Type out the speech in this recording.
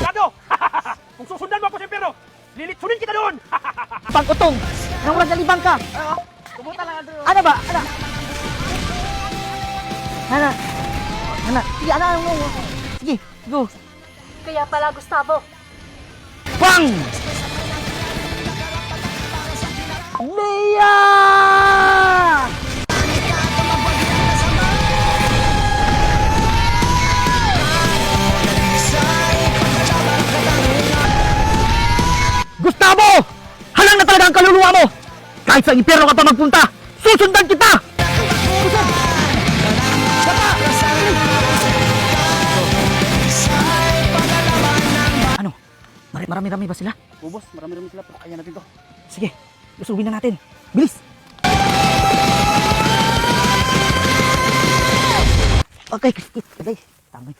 Kado! Kung susundan mo ako sa impyerno, lilitsunin kita doon! Pag-utong! Nang walang galibang ka! Kumuta lang, Andrew! Ano ba? Ano? Ano? Ano? Sige, ano? Sige, go! Kaya pala, Gustavo. Bang! Leia! Gustavo! Halang na talaga ang kaluluwa mo! Kahit sa impyerno ka pa magpunta, susundan kita! Ano? Marami-rami ba sila? Boss, marami-rami sila pero kaya natin to. Sige, usugin na natin. Bilis! Okay, guys. Tama.